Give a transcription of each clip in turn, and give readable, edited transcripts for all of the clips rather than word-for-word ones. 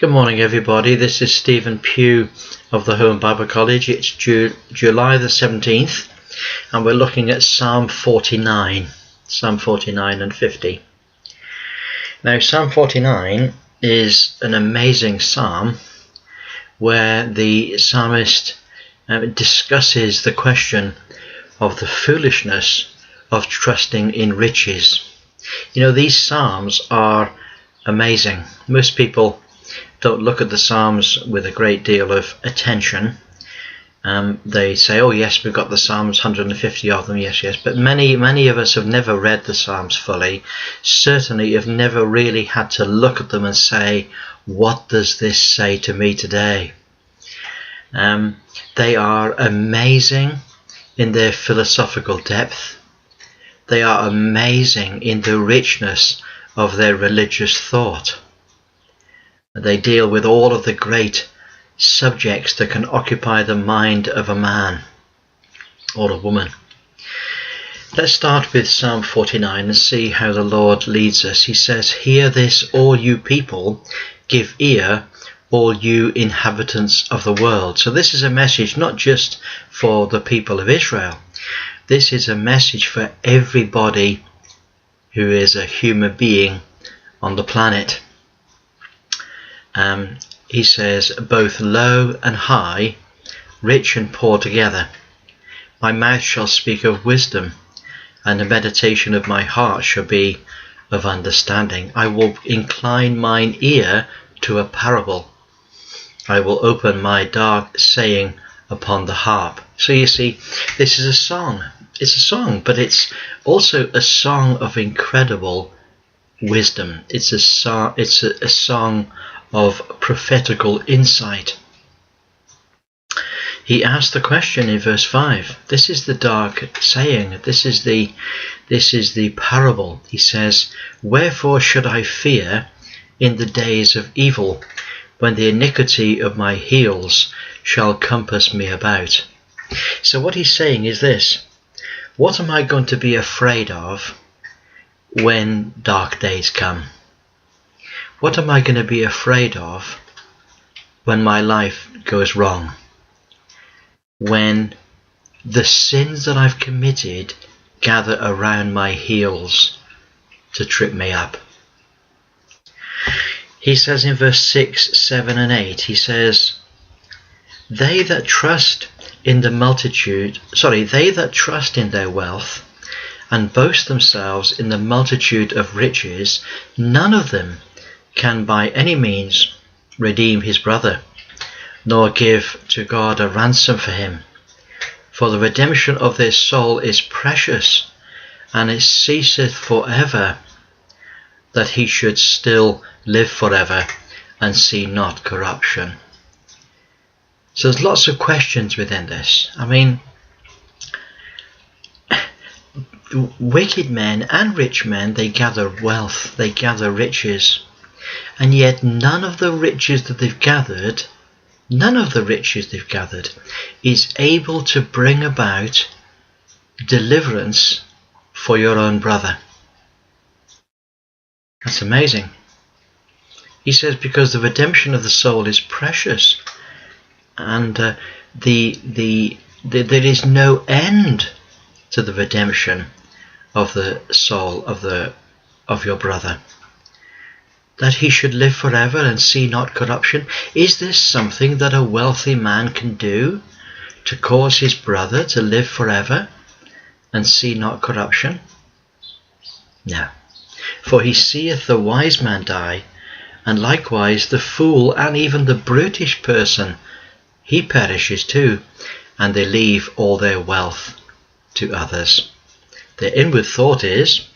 Good morning, everybody. This is Stephen Pugh of the Home Bible College. It's July the 17th, and we're looking at Psalm 49 and 50. Now, Psalm 49 is an amazing psalm where the psalmist discusses the question of the foolishness of trusting in riches. You know, these psalms are amazing. Most people don't look at the Psalms with a great deal of attention. They say, oh yes, we've got the Psalms, 150 of them, yes. But many of us have never read the Psalms fully. Certainly have never really had to look at them and say, what does this say to me today? They are amazing in their philosophical depth. They are amazing in the richness of their religious thought. They deal with all of the great subjects that can occupy the mind of a man or a woman. Let's start with Psalm 49 and see how the Lord leads us. He says, "Hear this, all you people, give ear, all you inhabitants of the world." So this is a message not just for the people of Israel. This is a message for everybody who is a human being on the planet. He says, both low and high, rich and poor together. My mouth shall speak of wisdom, and the meditation of my heart shall be of understanding. I will incline mine ear to a parable. I will open my dark saying upon the harp. So you see, this is a song. It's a song, but it's also a song of incredible wisdom. It's a song of prophetical insight. He asked the question in verse 5. This is the dark saying. This is the parable. He says, "Wherefore should I fear in the days of evil, when the iniquity of my heels shall compass me about?" So what he's saying is this: what am I going to be afraid of when dark days come? What am I going to be afraid of when my life goes wrong? When the sins that I've committed gather around my heels to trip me up? He says in verse 6, 7 and 8, he says, they that trust in their wealth and boast themselves in the multitude of riches, none of them can by any means redeem his brother, nor give to God a ransom for him. For the redemption of their soul is precious, and it ceaseth forever, that he should still live forever and see not corruption. So there's lots of questions within this. I mean, wicked men and rich men, they gather wealth, they gather riches. And yet none of the riches they've gathered is able to bring about deliverance for your own brother. That's amazing. He says, because the redemption of the soul is precious, and there is no end to the redemption of the soul of your brother, that he should live forever and see not corruption. Is this something that a wealthy man can do, to cause his brother to live forever and see not corruption? No. For he seeth the wise man die, and likewise the fool and even the brutish person, he perishes too, and they leave all their wealth to others. Their inward thought is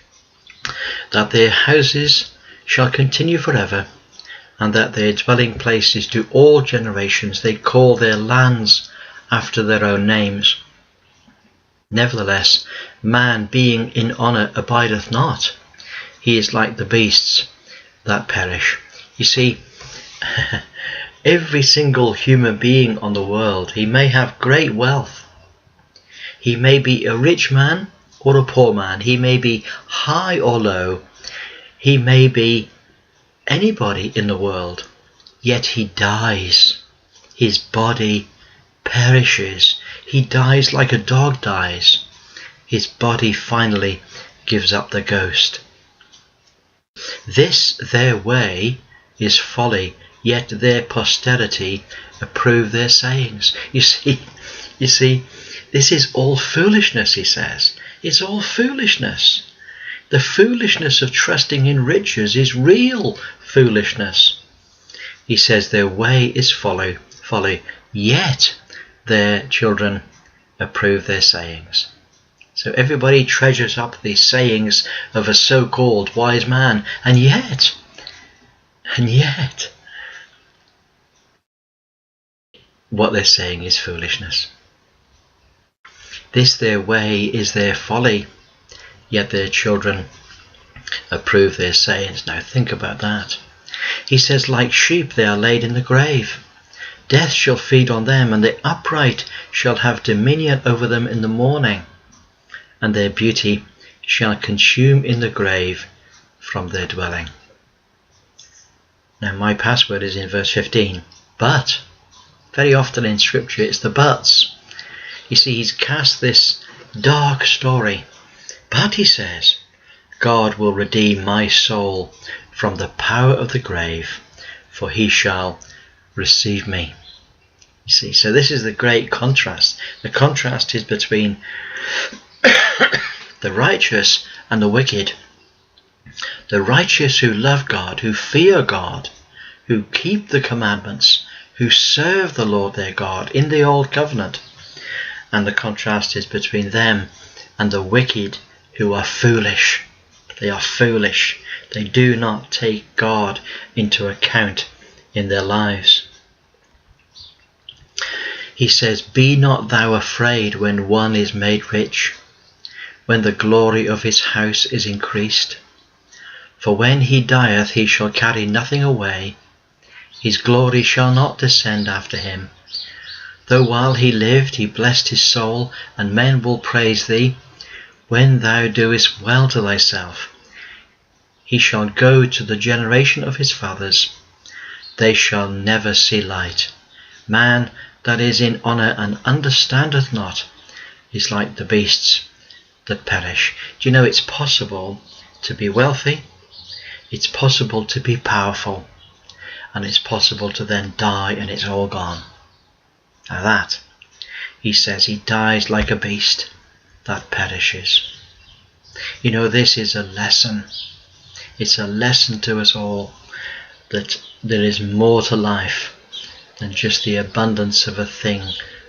that their houses shall continue forever, and that their dwelling places to all generations. They call their lands after their own names. Nevertheless, man being in honour abideth not. He is like the beasts that perish. You see, every single human being on the world, he may have great wealth. He may be a rich man or a poor man. He may be high or low. He may be anybody in the world. yet he dies. His body perishes. He dies like a dog dies. His body finally gives up the ghost. This their way is folly, yet their posterity approve their sayings. You see, this is all foolishness, he says. It's all foolishness. The foolishness of trusting in riches is real foolishness. He says their way is folly, yet their children approve their sayings. So everybody treasures up these sayings of a so-called wise man, and yet, what they're saying is foolishness. This their way is their folly, yet their children approve their sayings. Now think about that. He says, like sheep they are laid in the grave. Death shall feed on them, and the upright shall have dominion over them in the morning, and their beauty shall consume in the grave from their dwelling. Now my password is in verse 15, but very often in scripture it's the buts. You see, he's cast this dark story, but he says, God will redeem my soul from the power of the grave, for he shall receive me. You see, so this is the great contrast. The contrast is between the righteous and the wicked. The righteous who love God, who fear God, who keep the commandments, who serve the Lord their God in the old covenant. And the contrast is between them and the wicked who are foolish. They are foolish. They do not take God into account in their lives. He says, be not thou afraid when one is made rich, when the glory of his house is increased. For when he dieth, he shall carry nothing away. His glory shall not descend after him. Though while he lived, he blessed his soul, and men will praise thee, when thou doest well to thyself. He shall go to the generation of his fathers. They shall never see light. Man that is in honour and understandeth not is like the beasts that perish. Do you know it's possible to be wealthy? It's possible to be powerful. And it's possible to then die and it's all gone. Now that, he says, he dies like a beast that perishes. You know, this is a lesson. It's a lesson to us all that there is more to life than just the abundance of a thing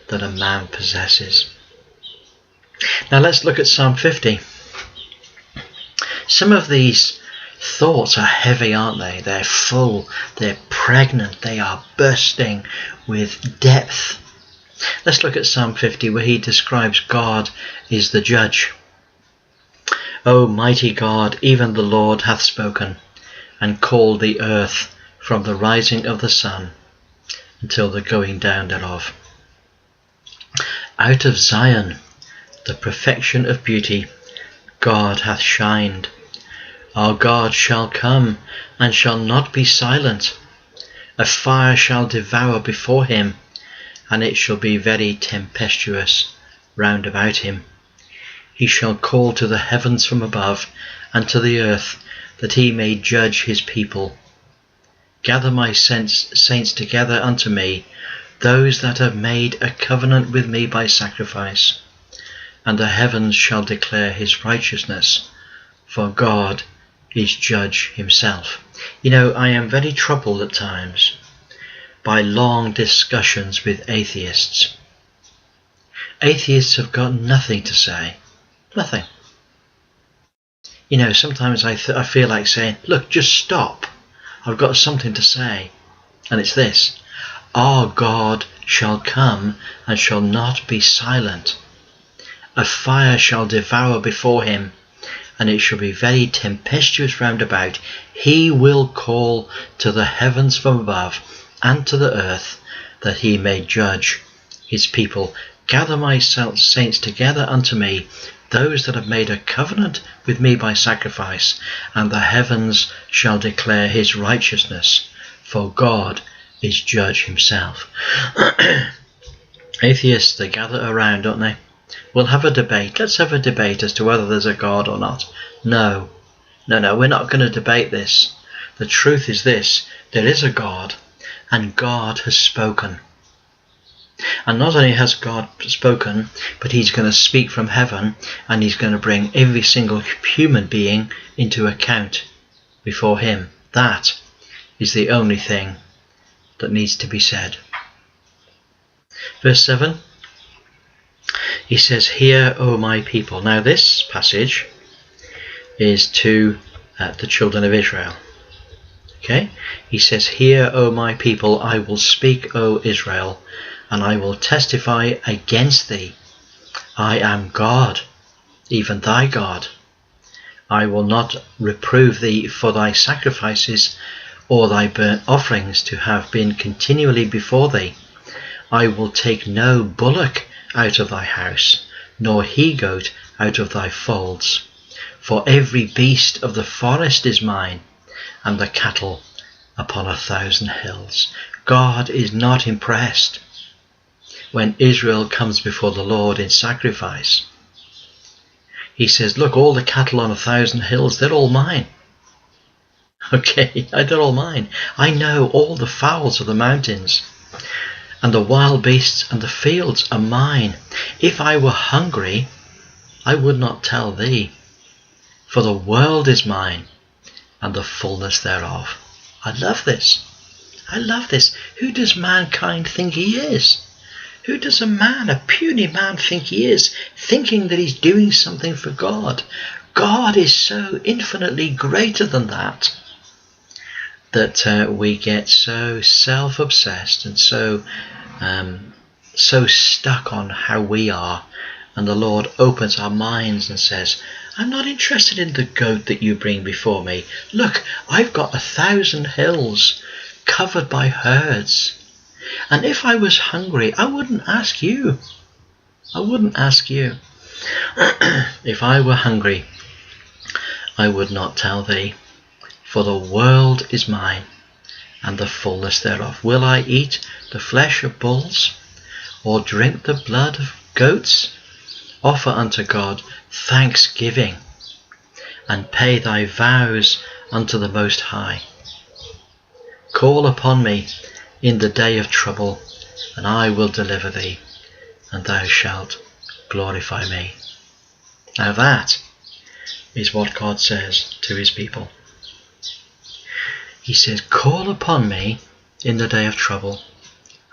that a man possesses. Now let's look at Psalm 50. Some of these thoughts are heavy, aren't they? They're full, they're pregnant, they are bursting with depth. Let's look at Psalm 50, where he describes God is the judge. O mighty God, even the Lord hath spoken, and called the earth from the rising of the sun until the going down thereof. Out of Zion, the perfection of beauty, God hath shined. Our God shall come, and shall not be silent. A fire shall devour before him, and it shall be very tempestuous round about him. He shall call to the heavens from above, and to the earth, that he may judge his people. Gather my saints together unto me, those that have made a covenant with me by sacrifice. And the heavens shall declare his righteousness, for God is judge himself. You know, I am very troubled at times by long discussions with atheists. Atheists have got nothing to say. Nothing. You know, sometimes I feel like saying, look, just stop. I've got something to say. And it's this. Our God shall come and shall not be silent. A fire shall devour before him, and it shall be very tempestuous round about. He will call to the heavens from above, and to the earth, that he may judge his people. Gather my saints together unto me, those that have made a covenant with me by sacrifice, and the heavens shall declare his righteousness, for God is judge himself. Atheists, they gather around, don't they? We'll have a debate. Let's have a debate as to whether there's a God or not. No, we're not going to debate this. The truth is this: there is a God, and God has spoken. And not only has God spoken, but he's going to speak from heaven, and he's going to bring every single human being into account before him. That is the only thing that needs to be said. Verse 7, he says, "Hear, O my people." Now this passage is to the children of Israel. Okay, he says, "Hear, O my people, I will speak, O Israel, and I will testify against thee. I am God, even thy God. I will not reprove thee for thy sacrifices or thy burnt offerings to have been continually before thee. I will take no bullock out of thy house, nor he-goat out of thy folds. For every beast of the forest is mine, and the cattle upon 1,000 hills." God is not impressed when Israel comes before the Lord in sacrifice. He says, look, all the cattle on 1,000 hills, they're all mine. Okay, they're all mine. I know all the fowls of the mountains, and the wild beasts and the fields are mine. If I were hungry, I would not tell thee, for the world is mine, and the fullness thereof. I love this. I love this. Who does mankind think he is? Who does a puny man think he is, thinking that he's doing something for God? God is so infinitely greater than that, that we get so self-obsessed and so stuck on how we are. And the Lord opens our minds and says, I'm not interested in the goat that you bring before me. Look, I've got 1,000 hills covered by herds. And if I was hungry, I wouldn't ask you. I wouldn't ask you. If I were hungry, I would not tell thee. For the world is mine, and the fullness thereof. Will I eat the flesh of bulls, or drink the blood of goats? Offer unto God thanksgiving, and pay thy vows unto the Most High. Call upon me in the day of trouble, and I will deliver thee, and thou shalt glorify me. Now that is what God says to his people. He says, call upon me in the day of trouble,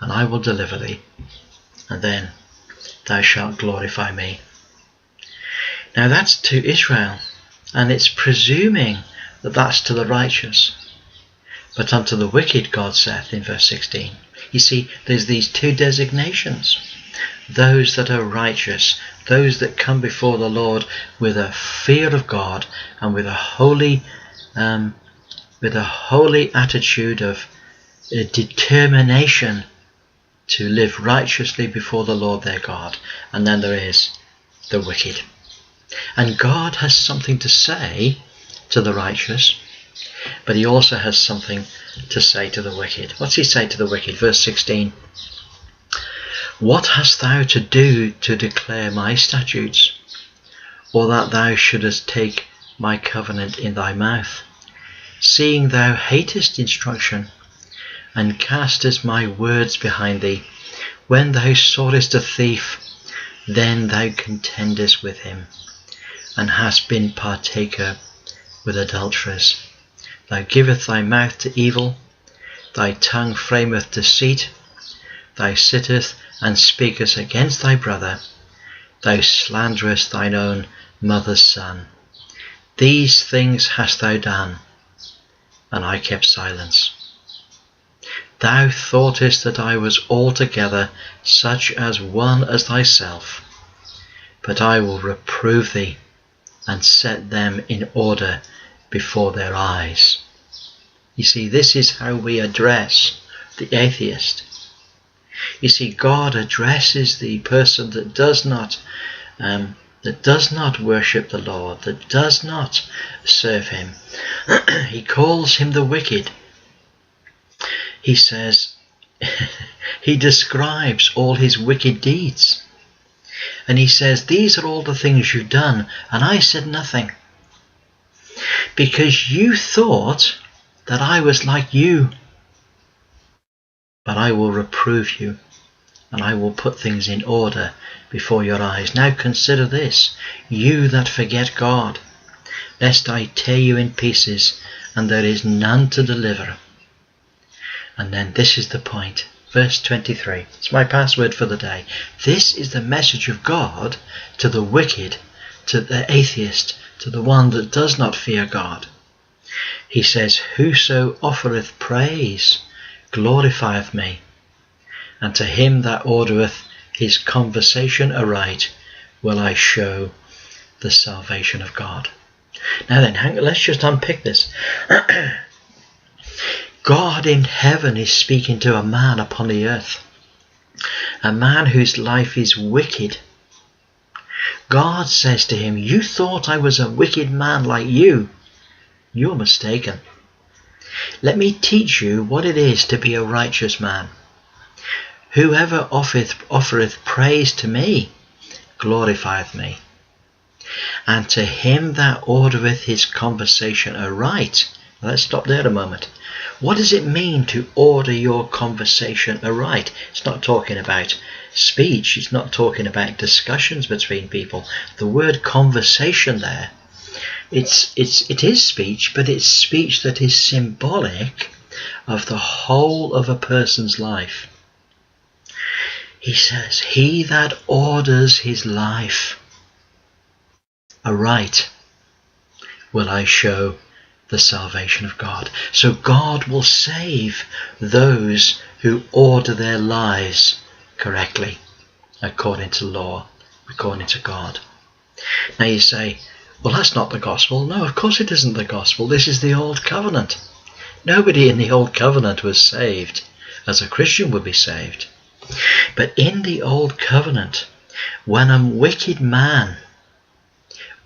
and I will deliver thee, and then thou shalt glorify me. Now that's to Israel, and it's presuming that that's to the righteous. But unto the wicked, God saith in verse 16. You see, there's these two designations. Those that are righteous, those that come before the Lord with a fear of God and with a holy attitude of determination to live righteously before the Lord their God. And then there is the wicked. And God has something to say to the righteous, but he also has something to say to the wicked. What's he say to the wicked? Verse 16. What hast thou to do to declare my statutes, or that thou shouldest take my covenant in thy mouth? Seeing thou hatest instruction, and castest my words behind thee, when thou sawest a thief, then thou contendest with him, and hast been partaker with adulterers. Thou givest thy mouth to evil, thy tongue frameth deceit, thou sittest and speakest against thy brother, thou slanderest thine own mother's son. These things hast thou done, and I kept silence. Thou thoughtest that I was altogether such as one as thyself, but I will reprove thee, and set them in order before their eyes. You see, this is how we address the atheist. You see, God addresses the person that does not worship the Lord, that does not serve him. He calls him the wicked. He says, he describes all his wicked deeds. And he says, these are all the things you've done, and I said nothing. Because you thought that I was like you. But I will reprove you, and I will put things in order before your eyes. Now consider this, you that forget God, lest I tear you in pieces, and there is none to deliver. And then this is the point. Verse 23. It's my password for the day. This is the message of God to the wicked, to the atheist, to the one that does not fear God. He says, whoso offereth praise glorifieth me, and to him that ordereth his conversation aright will I show the salvation of God. Now then, let's just unpick this. God in heaven is speaking to a man upon the earth, a man whose life is wicked. God says to him, you thought I was a wicked man like you. You're mistaken. Let me teach you what it is to be a righteous man. Whoever offereth praise to me glorifieth me, and to him that ordereth his conversation aright. Let's stop there a moment. What does it mean to order your conversation aright? It's not talking about speech. It's not talking about discussions between people. The word conversation there, it is speech, but it's speech that is symbolic of the whole of a person's life. He says, he that orders his life aright will I show the salvation of God. So God will save those who order their lives correctly, according to law, according to God. Now you say, well, that's not the gospel. No, of course it isn't the gospel. This is the old covenant. Nobody in the old covenant was saved as a Christian would be saved. But in the old covenant, when a wicked man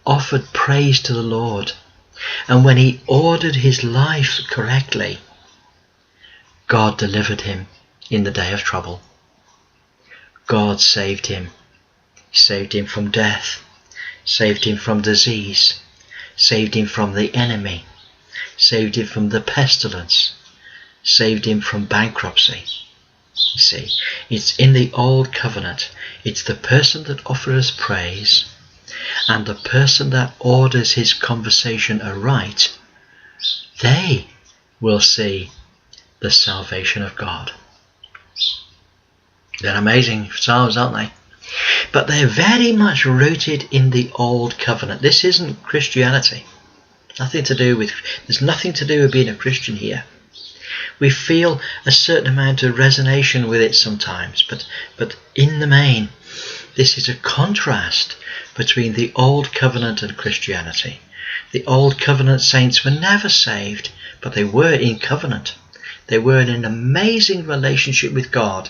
offered praise to the Lord, and when he ordered his life correctly, God delivered him in the day of trouble. God saved him. He saved him from death, saved him from disease, saved him from the enemy, saved him from the pestilence, saved him from bankruptcy. You see, it's in the old covenant. It's the person that offers praise and the person that orders his conversation aright, they will see the salvation of God. They're amazing psalms, aren't they? But they're very much rooted in the old covenant. This isn't Christianity. There's nothing to do with being a Christian here. We feel a certain amount of resonation with it sometimes, but in the main, this is a contrast between the old covenant and Christianity. The old covenant saints were never saved, but they were in covenant. They were in an amazing relationship with God,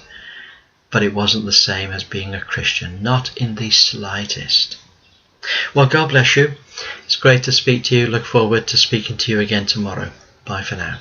but it wasn't the same as being a Christian, not in the slightest. Well, God bless you. It's great to speak to you. Look forward to speaking to you again tomorrow. Bye for now.